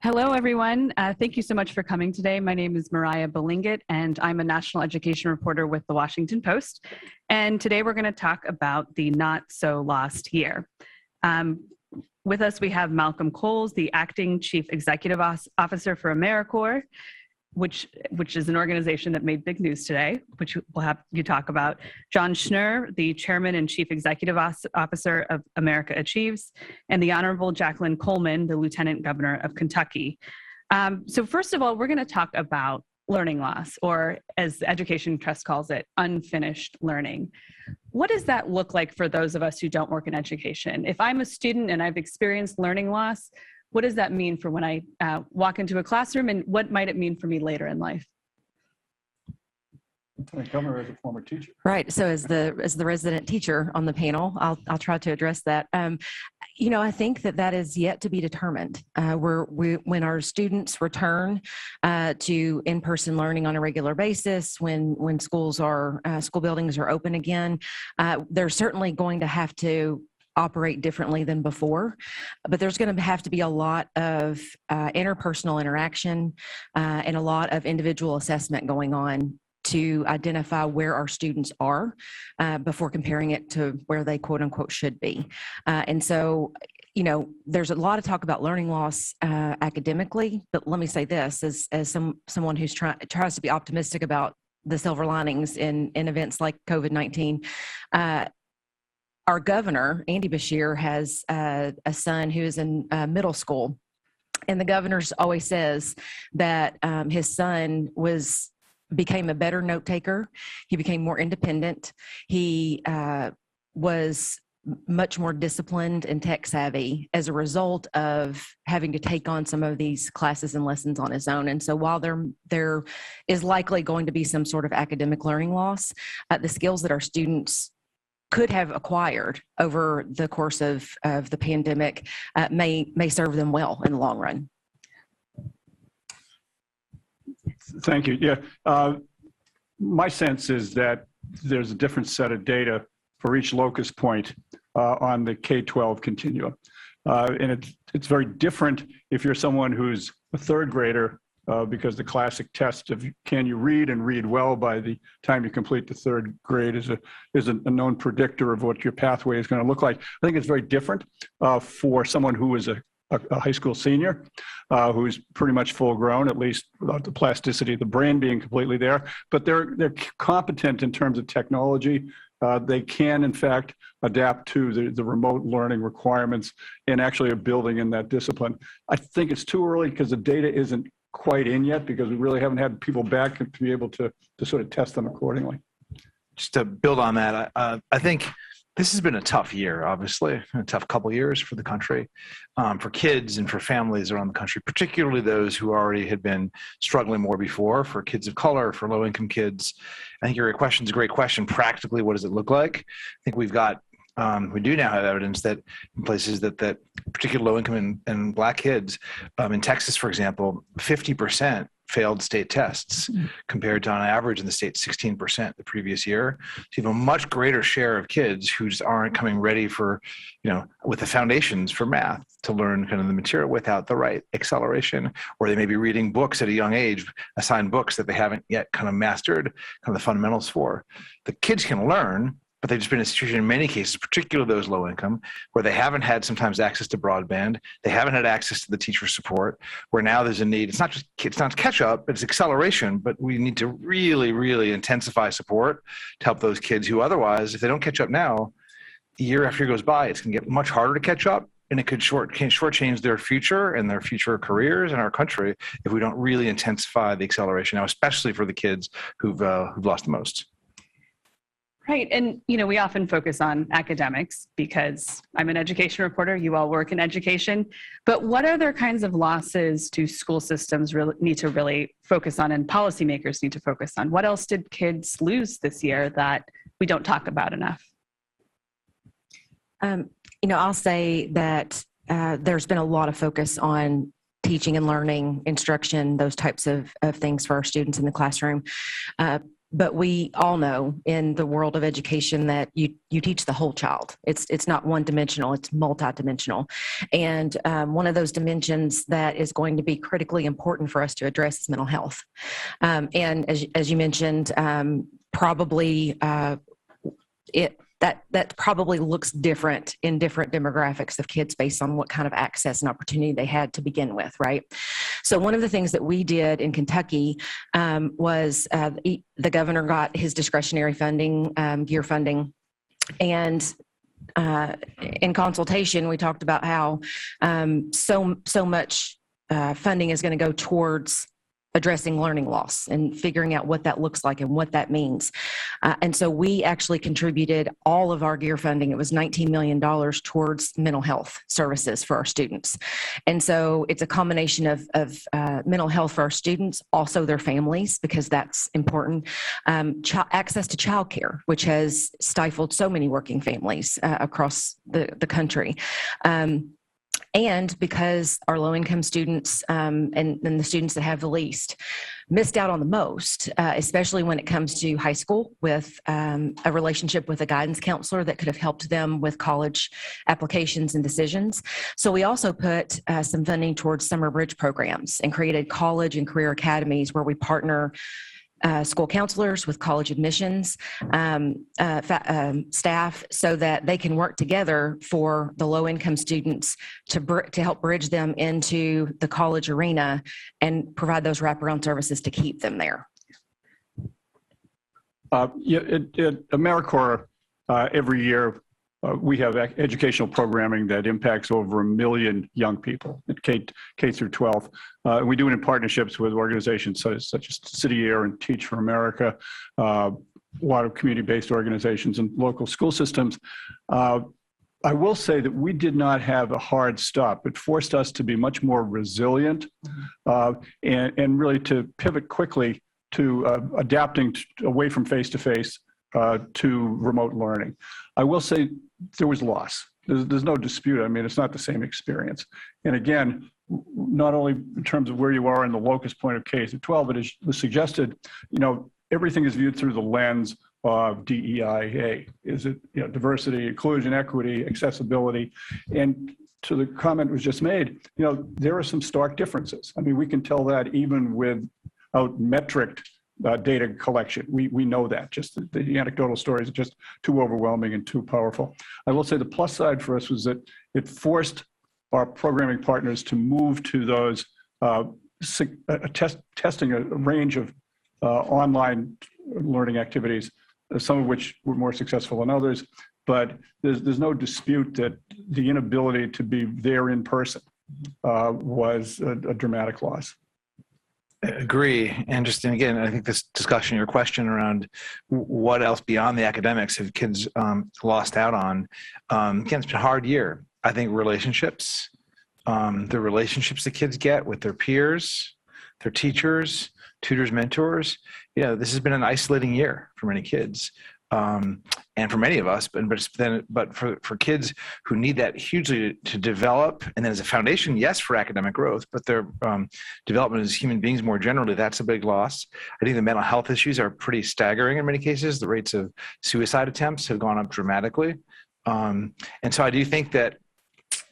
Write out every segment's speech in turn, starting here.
Hello, everyone. Thank you so much for coming today. My name is Mariah Belingit, and I'm a national education reporter with the Washington Post. And today we're going to talk about the not so lost year. With us, we have Malcolm Coles, the acting chief executive officer for AmeriCorps, which is an organization that made big news today, which we'll have you talk about. John Schnurr, the chairman and chief executive officer of America Achieves, and the Honorable Jacqueline Coleman, the lieutenant governor of Kentucky. So first of all, we're going to talk about learning loss, or as the Education Trust calls it, unfinished learning. What does that look like for those of us who don't work in education? If I'm a student and I've experienced learning loss, what does that mean for when I walk into a classroom, and what might it mean for me later in life? Governor, as a former teacher. Right. So as the resident teacher on the panel, I'll try to address that. I think that is yet to be determined. When our students return to in-person learning on a regular basis, when school buildings are open again, they're certainly going to have to operate differently than before, but there's going to have to be a lot of interpersonal interaction and a lot of individual assessment going on to identify where our students are before comparing it to where they quote unquote should be. And so, there's a lot of talk about learning loss academically, but let me say this as someone who's tries to be optimistic about the silver linings in events like COVID-19. Our governor, Andy Beshear, has a son who is in middle school. And the governor always says that his son became a better note taker. He became more independent. He was much more disciplined and tech savvy as a result of having to take on some of these classes and lessons on his own. And so while there is likely going to be some sort of academic learning loss, the skills that our students could have acquired over the course of the pandemic may serve them well in the long run. Thank you. Yeah, my sense is that there's a different set of data for each locus point on the K-12 continuum. And it's very different if you're someone who's a third grader, because the classic test of can you read and read well by the time you complete the third grade is a known predictor of what your pathway is going to look like. I think it's very different for someone who is a high school senior who's pretty much full grown, at least without the plasticity of the brain being completely there, but they're competent in terms of technology. They can, in fact, adapt to the remote learning requirements and actually are building in that discipline. I think it's too early because the data isn't quite in yet, because we really haven't had people back to be able to sort of test them accordingly. Just to build on that, I think this has been a tough year, obviously, a tough couple of years for the country, for kids and for families around the country, particularly those who already had been struggling more before, for kids of color, for low-income kids. I think your question is a great question. Practically, what does it look like? I think we do now have evidence that in places that particularly low-income and Black kids, in Texas, for example, 50% failed state tests compared to on average in the state 16% the previous year. So you have a much greater share of kids who just aren't coming ready for, with the foundations for math to learn kind of the material without the right acceleration, or they may be reading books at a young age, assigned books that they haven't yet kind of mastered kind of the fundamentals for. The kids can learn, but they've just been in a situation in many cases, particularly those low income, where they haven't had sometimes access to broadband, they haven't had access to the teacher support, where now there's a need. It's not catch up, it's acceleration, but we need to really, really intensify support to help those kids who otherwise, if they don't catch up now, year after year goes by, it's going to get much harder to catch up, and it could shortchange their future and their future careers in our country if we don't really intensify the acceleration now, especially for the kids who've lost the most. Right. And, we often focus on academics because I'm an education reporter. You all work in education. But what other kinds of losses do school systems need to really focus on, and policymakers need to focus on? What else did kids lose this year that we don't talk about enough? I'll say that there's been a lot of focus on teaching and learning, instruction, those types of things for our students in the classroom. But we all know in the world of education that you teach the whole child. It's not one dimensional, it's multidimensional. And one of those dimensions that is going to be critically important for us to address is mental health. And as you mentioned, probably that probably looks different in different demographics of kids based on what kind of access and opportunity they had to begin with, right? So one of the things that we did in Kentucky was the governor got his discretionary funding, gear funding, and in consultation, we talked about how so much funding is going to go towards addressing learning loss and figuring out what that looks like and what that means. And so we actually contributed all of our gear funding. It was $19 million towards mental health services for our students. And so it's a combination of mental health for our students, also their families, because that's important. Access to childcare, which has stifled so many working families across the country. And because our low-income students and the students that have the least missed out on the most, especially when it comes to high school, with a relationship with a guidance counselor that could have helped them with college applications and decisions. So we also put some funding towards summer bridge programs and created college and career academies where we partner school counselors with college admissions staff so that they can work together for the low-income students to help bridge them into the college arena and provide those wraparound services to keep them there. At AmeriCorps, every year we have educational programming that impacts over 1 million young people at K through 12. We do it in partnerships with organizations such as City Year and Teach for America, a lot of community-based organizations and local school systems. I will say that we did not have a hard stop. It forced us to be much more resilient and really to pivot quickly to adapting away from face-to-face to remote learning. I will say there was loss. There's no dispute. I mean, it's not the same experience. And again, not only in terms of where you are in the locus point of K through 12, but as was suggested, everything is viewed through the lens of DEIA. Is it diversity, inclusion, equity, accessibility? And to the comment was just made, there are some stark differences. I mean, we can tell that even without metric data collection. We know that. Just the anecdotal stories are just too overwhelming and too powerful. I will say the plus side for us was that it forced our programming partners to move to those testing a range of online learning activities, some of which were more successful than others. But there's no dispute that the inability to be there in person was a dramatic loss. Agree. And again, I think this discussion, your question around what else beyond the academics have kids lost out on, again, it's been a hard year. I think relationships, the relationships that kids get with their peers, their teachers, tutors, mentors, this has been an isolating year for many kids. And for many of us, but for kids who need that hugely to develop, and then as a foundation, yes, for academic growth, but their development as human beings more generally, that's a big loss. I think the mental health issues are pretty staggering in many cases. The rates of suicide attempts have gone up dramatically. And so I do think that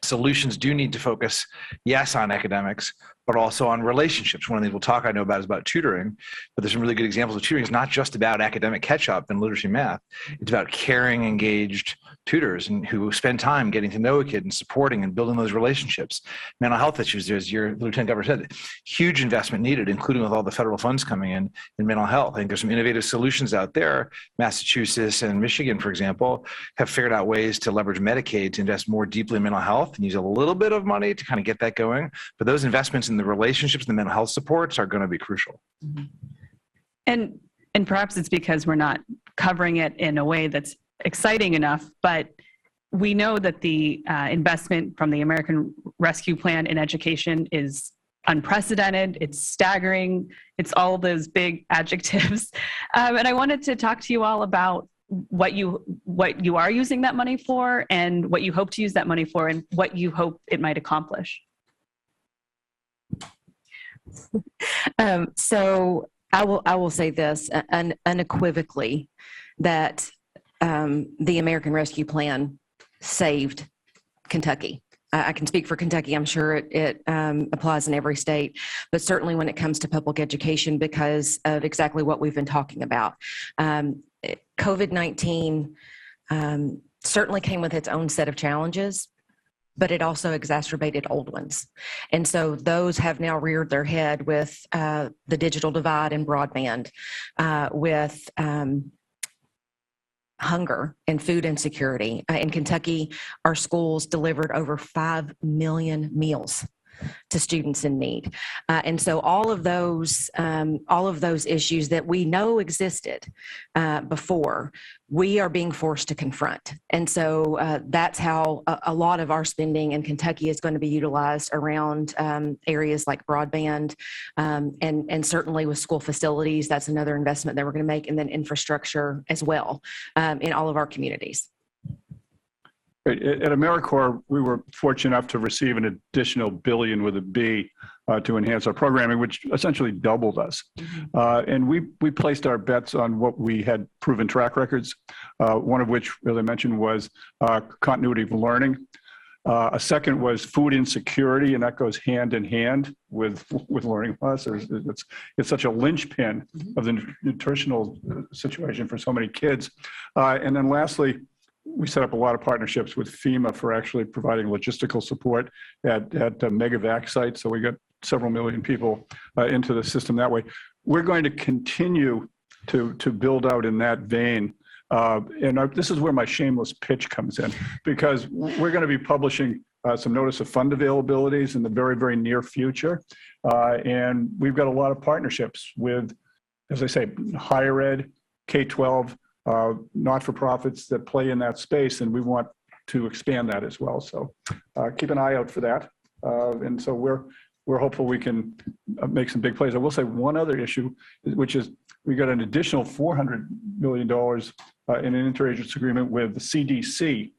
solutions do need to focus, yes, on academics, but also on relationships. One of the things we'll talk, I know about, is about tutoring, but there's some really good examples of tutoring. It's not just about academic catch-up and literacy math. It's about caring, engaged tutors and who spend time getting to know a kid and supporting and building those relationships. Mental health issues, as your Lieutenant Governor said, huge investment needed, including with all the federal funds coming in mental health. I think there's some innovative solutions out there. Massachusetts and Michigan, for example, have figured out ways to leverage Medicaid to invest more deeply in mental health and use a little bit of money to kind of get that going. But those investments in the relationships and the mental health supports are going to be crucial. And perhaps it's because we're not covering it in a way that's exciting enough, but we know that the investment from the American Rescue Plan in education is unprecedented, it's staggering, it's all those big adjectives. And I wanted to talk to you all about what you are using that money for and what you hope to use that money for and what you hope it might accomplish. So I will say this unequivocally, that the American Rescue Plan saved Kentucky. I can speak for Kentucky. I'm sure it applies in every state, but certainly when it comes to public education, because of exactly what we've been talking about. COVID-19 certainly came with its own set of challenges, but it also exacerbated old ones. And so those have now reared their head with the digital divide and broadband, with hunger and food insecurity. In Kentucky, our schools delivered over 5 million meals to students in need. And so all of those issues that we know existed before, we are being forced to confront. And so that's how a lot of our spending in Kentucky is going to be utilized around areas like broadband, and certainly with school facilities. That's another investment that we're going to make, and then infrastructure as well in all of our communities. At AmeriCorps, we were fortunate enough to receive an additional billion with a B to enhance our programming, which essentially doubled us. And we placed our bets on what we had proven track records, one of which, as I mentioned, was continuity of learning. A second was food insecurity, and that goes hand in hand with learning loss. It's such a linchpin of the nutritional situation for so many kids. And then lastly, we set up a lot of partnerships with FEMA for actually providing logistical support at megavac sites. So we got several million people into the system that way. We're going to continue to build out in that vein. This is where my shameless pitch comes in, because we're going to be publishing some notice of fund availabilities in the very, very near future. And we've got a lot of partnerships with, as I say, higher ed, K-12, not-for-profits that play in that space, and we want to expand that as well. So keep an eye out for that. And so we're hopeful we can make some big plays. I will say one other issue, which is we got an additional $400 million in an interagency agreement with the CDC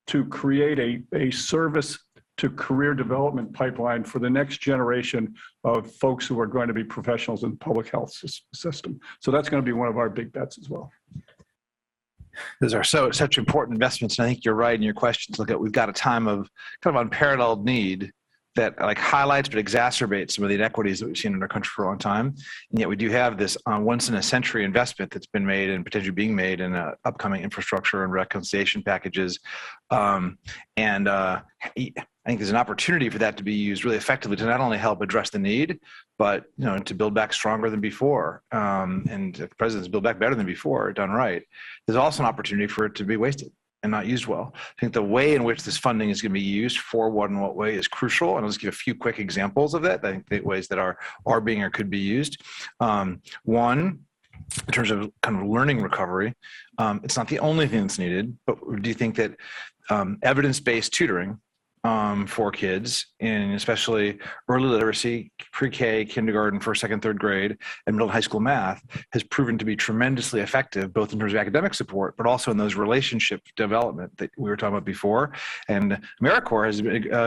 to create a service to career development pipeline for the next generation of folks who are going to be professionals in the public health system. So that's going to be one of our big bets as well. Those are such important investments. And I think you're right in your questions. Look, we've got a time of kind of unparalleled need that like highlights but exacerbates some of the inequities that we've seen in our country for a long time. And yet we do have this once in a century investment that's been made and potentially being made in upcoming infrastructure and reconciliation packages. I think there's an opportunity for that to be used really effectively to not only help address the need, but to build back stronger than before. And the president's build back better than before, done right. There's also an opportunity for it to be wasted and not used well. I think the way in which this funding is going to be used for what and what way is crucial. And I'll just give a few quick examples of that. I think the ways that are being or could be used. One, in terms of kind of learning recovery, it's not the only thing that's needed, but do you think that evidence-based tutoring for kids in especially early literacy, pre-K, kindergarten, first, second, third grade, and middle and high school math has proven to be tremendously effective, both in terms of academic support, but also in those relationship development that we were talking about before. And AmeriCorps has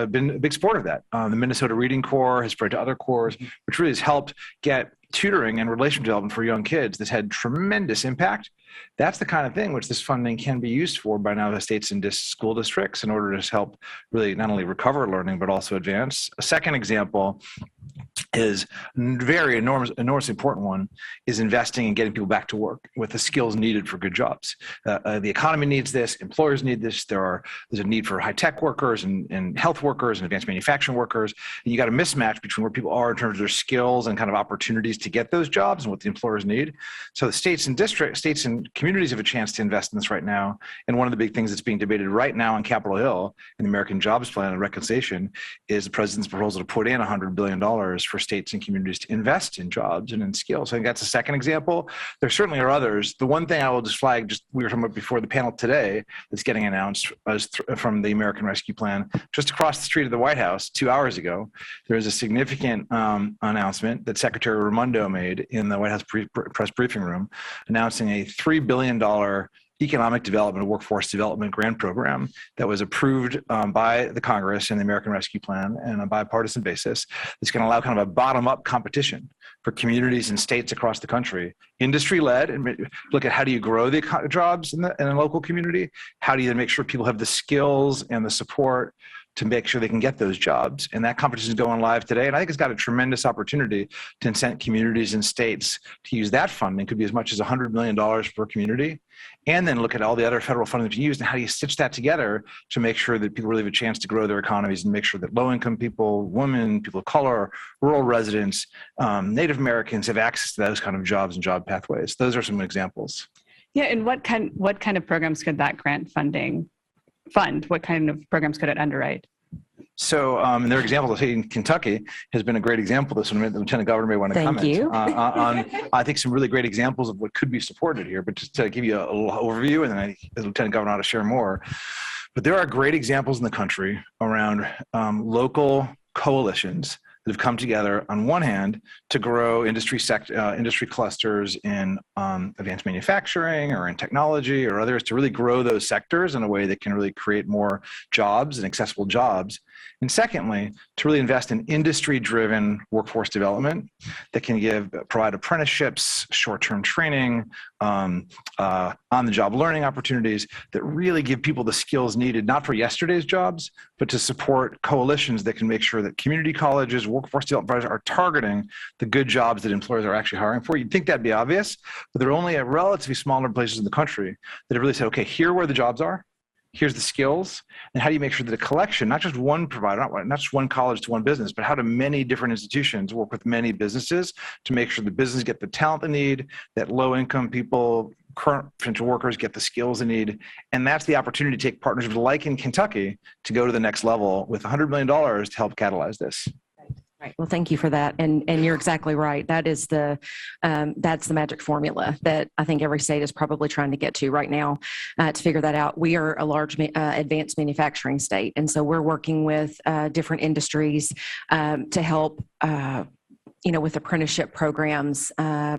been a big supporter of that. The Minnesota Reading Corps has spread to other corps, which really has helped get tutoring and relationship development for young kids that's had tremendous impact. That's the kind of thing which this funding can be used for by now the states and school districts in order to help really not only recover learning, but also advance. A second example is very enormously important one, is investing in getting people back to work with the skills needed for good jobs. The economy needs this, employers need this. There's a need for high-tech workers and health workers and advanced manufacturing workers. And you got a mismatch between where people are in terms of their skills and kind of opportunities to get those jobs and what the employers need. So the states and communities have a chance to invest in this right now. And one of the big things that's being debated right now on Capitol Hill in the American Jobs Plan and Reconciliation is the president's proposal to put in $100 billion for states and communities to invest in jobs and in skills. I think that's a second example. There certainly are others. The one thing I will just flag, we were talking about before the panel today, that's getting announced from the American Rescue Plan, just across the street of the White House 2 hours ago, there was a significant announcement that Secretary Raimondo made in the White House press briefing room, announcing a $3 billion economic development, workforce development grant program that was approved by the Congress and the American Rescue Plan on a bipartisan basis. That's going to allow kind of a bottom-up competition for communities and states across the country, industry-led, and look at how do you grow the jobs in a local community? How do you then make sure people have the skills and the support to make sure they can get those jobs? And that competition is going live today. And I think it's got a tremendous opportunity to incent communities and states to use that funding. It could be as much as $100 million per community. And then look at all the other federal funding that's used and how do you stitch that together to make sure that people really have a chance to grow their economies and make sure that low-income people, women, people of color, rural residents, Native Americans have access to those kind of jobs and job pathways. Those are some examples. Yeah, and what kind of programs could that grant funding fund? What kind of programs could it underwrite? So their example, in Kentucky, has been a great example. This one, the Lieutenant Governor may want to comment on, I think, some really great examples of what could be supported here. But just to give you a little overview, and then the Lieutenant Governor ought to share more. But there are great examples in the country around local coalitions that have come together on one hand to grow industry clusters in advanced manufacturing or in technology or others, to really grow those sectors in a way that can really create more jobs and accessible jobs. And secondly, to really invest in industry-driven workforce development that can provide apprenticeships, short-term training, on-the-job learning opportunities that really give people the skills needed, not for yesterday's jobs, but to support coalitions that can make sure that community colleges, workforce development providers are targeting the good jobs that employers are actually hiring for. You'd think that'd be obvious, but there are only a relatively small number of places in the country that have really said, okay, here are where the jobs are. Here's the skills, and how do you make sure that a collection, not just one provider, not just one college to one business, but how do many different institutions work with many businesses to make sure the business get the talent they need, that low-income people, current potential workers get the skills they need. And that's the opportunity to take partnerships like in Kentucky to go to the next level with $100 million to help catalyze this. Right. Well, thank you for that. And you're exactly right. That is that's the magic formula that I think every state is probably trying to get to right now to figure that out. We are a large advanced manufacturing state. And so we're working with different industries to help with apprenticeship programs,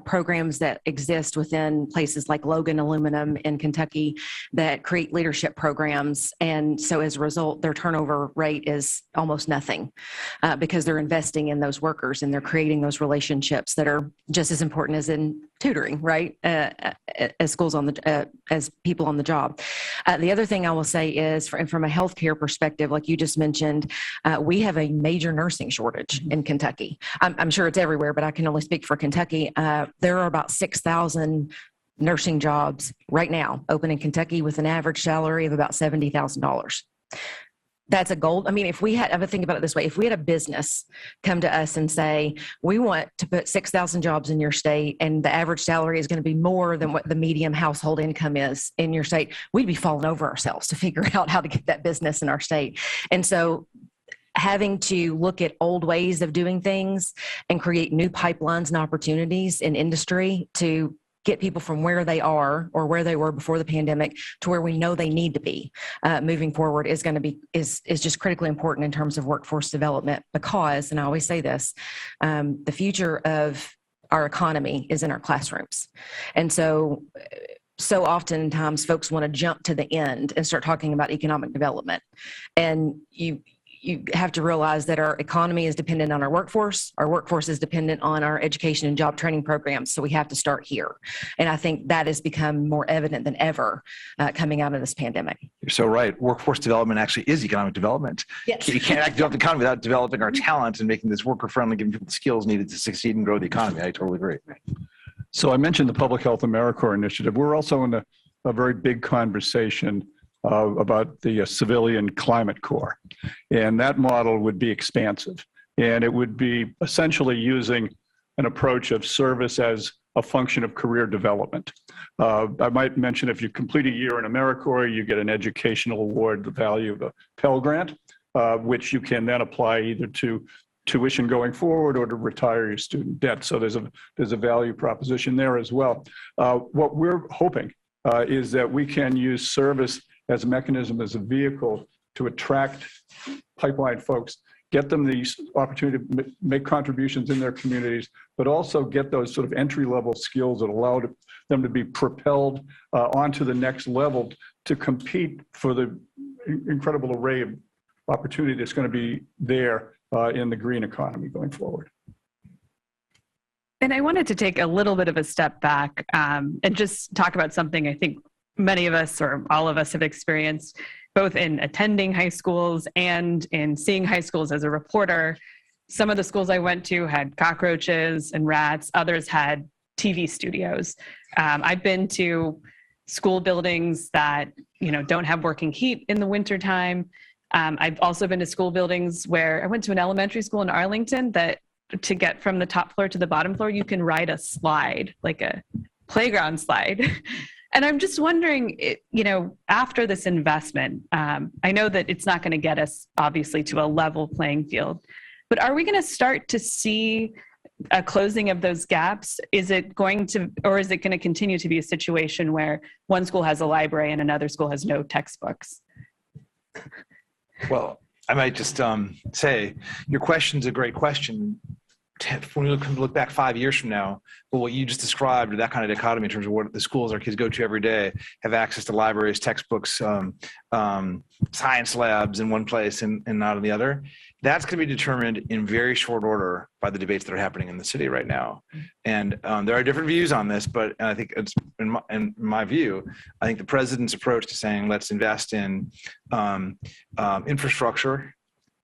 programs that exist within places like Logan Aluminum in Kentucky that create leadership programs. And so as a result, their turnover rate is almost nothing because they're investing in those workers and they're creating those relationships that are just as important as in tutoring, right? As schools as people on the job. The other thing I will say is from a healthcare perspective, like you just mentioned, we have a major nursing shortage in Kentucky. I'm sure it's everywhere, but I can only speak for Kentucky. There are about 6,000 nursing jobs right now open in Kentucky with an average salary of about $70,000. That's a goal. I mean, I would think about it this way. If we had a business come to us and say, we want to put 6,000 jobs in your state and the average salary is going to be more than what the median household income is in your state, we'd be falling over ourselves to figure out how to get that business in our state. And so having to look at old ways of doing things and create new pipelines and opportunities in industry to get people from where they are or where they were before the pandemic to where we know they need to be moving forward is just critically important in terms of workforce development because, and I always say this, the future of our economy is in our classrooms. And so oftentimes folks want to jump to the end and start talking about economic development. And you have to realize that our economy is dependent on our workforce is dependent on our education and job training programs. So we have to start here. And I think that has become more evident than ever coming out of this pandemic. You're so right. Workforce development actually is economic development. Yes. You can't develop the economy without developing our talent and making this worker friendly, giving people the skills needed to succeed and grow the economy. I totally agree. So I mentioned the Public Health AmeriCorps initiative. We're also in a very big conversation about the Civilian Climate Corps. And that model would be expansive. And it would be essentially using an approach of service as a function of career development. I might mention if you complete a year in AmeriCorps, you get an educational award, the value of a Pell Grant, which you can then apply either to tuition going forward or to retire your student debt. So there's a value proposition there as well. What we're hoping is that we can use service as a mechanism, as a vehicle to attract pipeline folks get them the opportunity to make contributions in their communities, but also get those sort of entry-level skills that allow them to be propelled onto the next level to compete for the incredible array of opportunity that's going to be there in the green economy going forward. And I wanted to take a little bit of a step back and just talk about something I think many of us or all of us have experienced, both in attending high schools and in seeing high schools as a reporter. Some of the schools I went to had cockroaches and rats. Others had TV studios. I've been to school buildings that don't have working heat in the wintertime. I've also been to school buildings where I went to an elementary school in Arlington that to get from the top floor to the bottom floor, you can ride a slide, like a playground slide. And I'm just wondering, after this investment, I know that it's not going to get us obviously to a level playing field, but are we going to start to see a closing of those gaps? Is it going to continue to be a situation where one school has a library and another school has no textbooks? Well, I might just say your question's a great question. When we look back 5 years from now, well, what you just described, that kind of dichotomy in terms of what the schools our kids go to every day, have access to libraries, textbooks, science labs in one place and not in the other, that's going to be determined in very short order by the debates that are happening in the city right now. And there are different views on this, but I think it's in my view, I think the president's approach to saying let's invest in infrastructure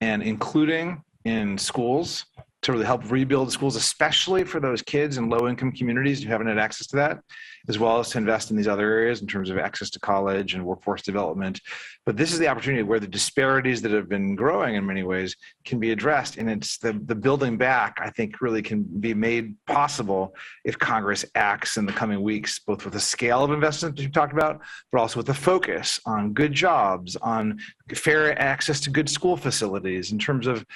and including in schools to really help rebuild the schools, especially for those kids in low-income communities who haven't had access to that, as well as to invest in these other areas in terms of access to college and workforce development. But this is the opportunity where the disparities that have been growing in many ways can be addressed. And it's the building back, I think, really can be made possible if Congress acts in the coming weeks, both with the scale of investment that you talked about, but also with the focus on good jobs, on fair access to good school facilities, in terms of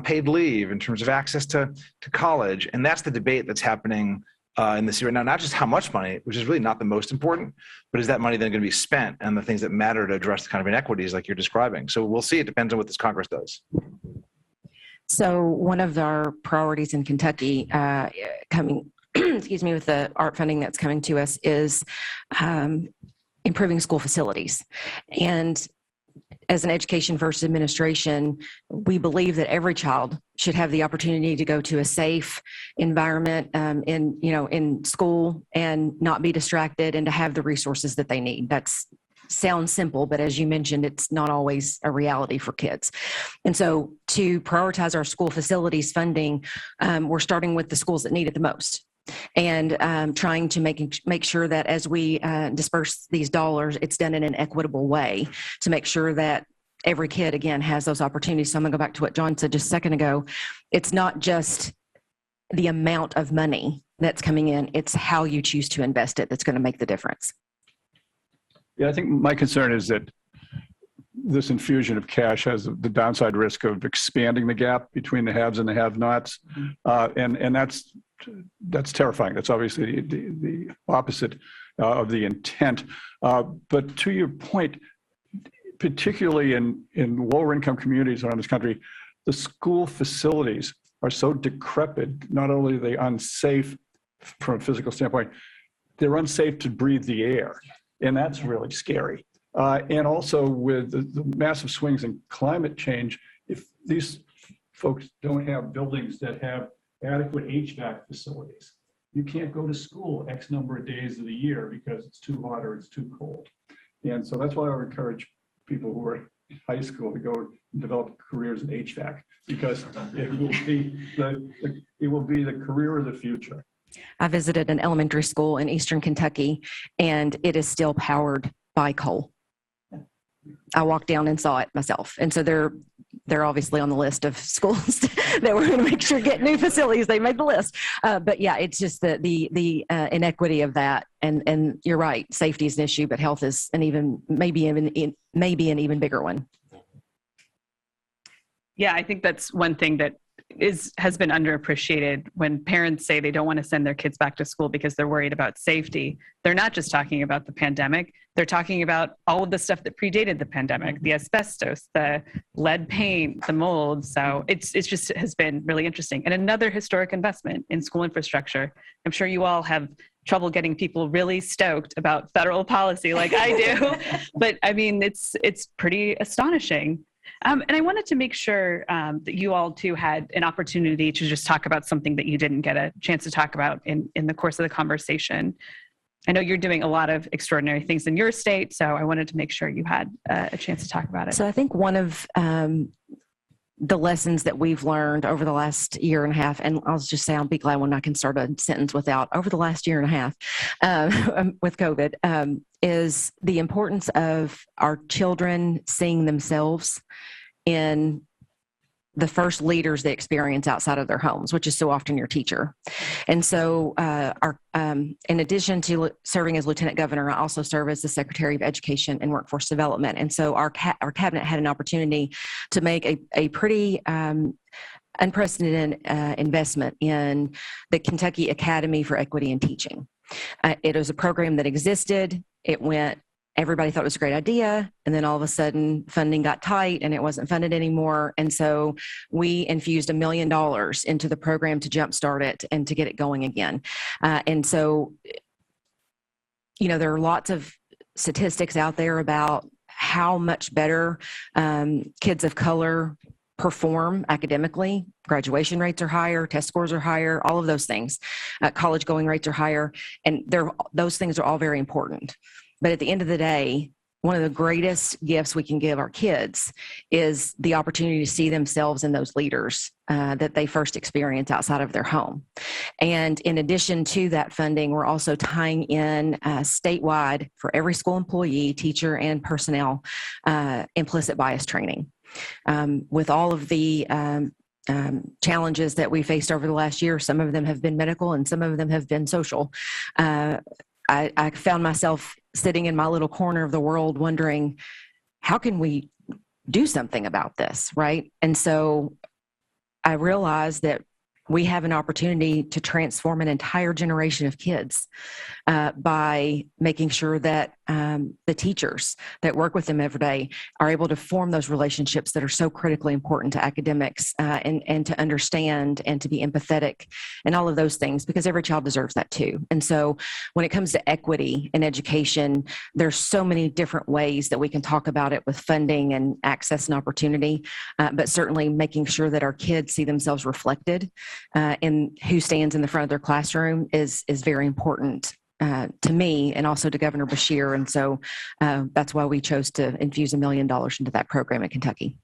paid leave, in terms of access to college. And that's the debate that's happening in the city right now, not just how much money, which is really not the most important, but is that money then going to be spent on the things that matter to address the kind of inequities like you're describing? So we'll see. It depends on what this Congress does. So one of our priorities in Kentucky coming, excuse me, with the art funding that's coming to us is improving school facilities. And as an education first administration, we believe that every child should have the opportunity to go to a safe environment in school and not be distracted and to have the resources that they need. That's sounds simple, but as you mentioned, it's not always a reality for kids. And so to prioritize our school facilities funding, we're starting with the schools that need it the most. And trying to make sure that as we disperse these dollars, it's done in an equitable way to make sure that every kid, again, has those opportunities. So I'm going to go back to what John said just a second ago. It's not just the amount of money that's coming in, it's how you choose to invest it that's going to make the difference. Yeah, I think my concern is that this infusion of cash has the downside risk of expanding the gap between the haves and the have-nots. And that's terrifying. That's obviously the opposite of the intent. But to your point, particularly in lower income communities around this country, the school facilities are so decrepit. Not only are they unsafe from a physical standpoint, they're unsafe to breathe the air. And that's really scary. And also with the massive swings in climate change, if these folks don't have buildings that have adequate HVAC facilities, you can't go to school X number of days of the year because it's too hot or it's too cold. And so that's why I would encourage people who are in high school to go and develop careers in HVAC, because it will be the career of the future. I visited an elementary school in Eastern Kentucky, and it is still powered by coal. I walked down and saw it myself. And so they're obviously on the list of schools that we're going to make sure get new facilities. They made the list. But yeah, it's just the inequity of that. And you're right, safety is an issue, but health is maybe an even bigger one. Yeah, I think that's one thing that has been underappreciated. When parents say they don't want to send their kids back to school because they're worried about safety, they're not just talking about the pandemic. They're talking about all of the stuff that predated the pandemic, the asbestos, the lead paint, the mold. So it's just has been really interesting. And another historic investment in school infrastructure. I'm sure you all have trouble getting people really stoked about federal policy like I do. But I mean, it's pretty astonishing. And I wanted to make sure that you all too had an opportunity to just talk about something that you didn't get a chance to talk about in the course of the conversation. I know you're doing a lot of extraordinary things in your state, so I wanted to make sure you had a chance to talk about it. So I think one of the lessons that we've learned over the last year and a half, and I'll just say I'll be glad when I can start a sentence without over the last year and a half with COVID, is the importance of our children seeing themselves in the first leaders they experience outside of their homes, which is so often your teacher. And so in addition to serving as Lieutenant Governor, I also serve as the Secretary of Education and Workforce Development. And so our cabinet had an opportunity to make a pretty unprecedented investment in the Kentucky Academy for Equity in Teaching. It was a program that existed. It went, everybody thought it was a great idea. And then all of a sudden funding got tight and it wasn't funded anymore. And so we infused $1 million into the program to jumpstart it and to get it going again. And so, there are lots of statistics out there about how much better kids of color perform academically. Graduation rates are higher, test scores are higher, all of those things. College going rates are higher. And those things are all very important. But at the end of the day, one of the greatest gifts we can give our kids is the opportunity to see themselves in those leaders that they first experience outside of their home. And in addition to that funding, we're also tying in statewide for every school employee, teacher, and personnel implicit bias training. With all of the challenges that we faced over the last year, some of them have been medical and some of them have been social. I found myself sitting in my little corner of the world wondering, how can we do something about this, right? And so I realized that we have an opportunity to transform an entire generation of kids by making sure that the teachers that work with them every day are able to form those relationships that are so critically important to academics and to understand and to be empathetic and all of those things, because every child deserves that too. And so when it comes to equity in education, there's so many different ways that we can talk about it with funding and access and opportunity, but certainly making sure that our kids see themselves reflected in who stands in the front of their classroom is very important to me and also to Governor Beshear. And so that's why we chose to infuse $1 million into that program in Kentucky.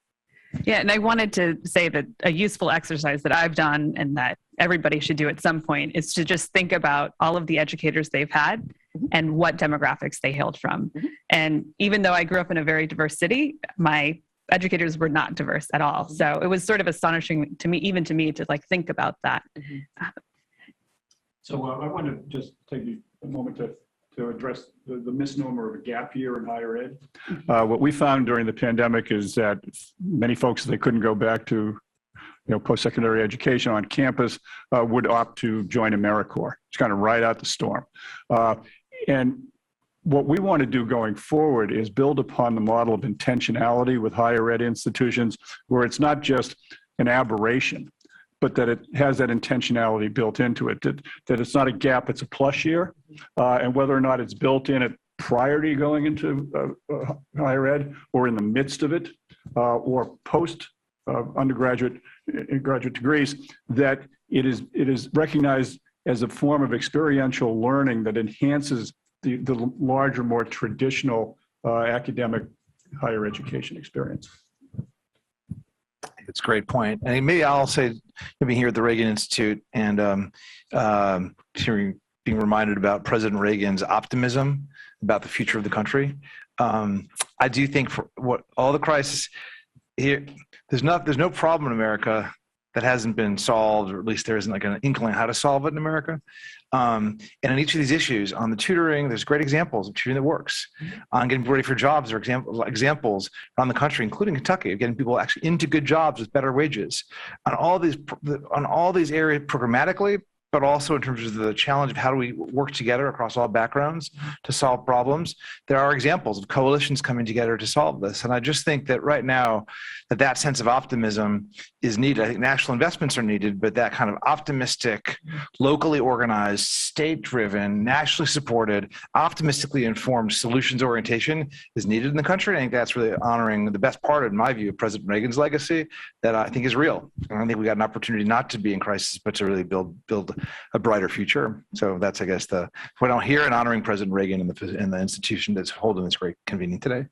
Yeah, and I wanted to say that a useful exercise that I've done and that everybody should do at some point is to just think about all of the educators they've had and what demographics they hailed from. And even though I grew up in a very diverse city, my educators were not diverse at all. So it was sort of astonishing to me, even to me, to like think about that. So I want to just take a moment to address the misnomer of a gap year in higher ed. What we found during the pandemic is that many folks, they couldn't go back to post-secondary education on campus, would opt to join AmeriCorps. It's kind of right out the storm. And what we want to do going forward is build upon the model of intentionality with higher ed institutions, where it's not just an aberration, but that it has that intentionality built into it, that it's not a gap, it's a plus year. And whether or not it's built in it prior to going into higher ed or in the midst of it or post undergraduate and graduate degrees, that it is recognized as a form of experiential learning that enhances the larger, more traditional academic higher education experience. It's a great point. And maybe I'll say, being here at the Reagan Institute and being reminded about President Reagan's optimism about the future of the country. I do think for what all the crisis here, there's no problem in America that hasn't been solved, or at least there isn't like an inkling how to solve it in America. And in each of these issues, on the tutoring, there's great examples of tutoring that works. On getting ready for jobs, there are examples around the country, including Kentucky, of getting people actually into good jobs with better wages. On all these areas programmatically, but also in terms of the challenge of how do we work together across all backgrounds to solve problems. There are examples of coalitions coming together to solve this. And I just think that right now, that sense of optimism is needed. I think national investments are needed, but that kind of optimistic, locally organized, state-driven, nationally supported, optimistically informed solutions orientation is needed in the country. I think that's really honoring the best part, in my view, of President Reagan's legacy that I think is real. And I think we got an opportunity not to be in crisis, but to really build a brighter future. So that's, I guess, what I don't hear in honoring President Reagan and the institution that's holding this great convening today.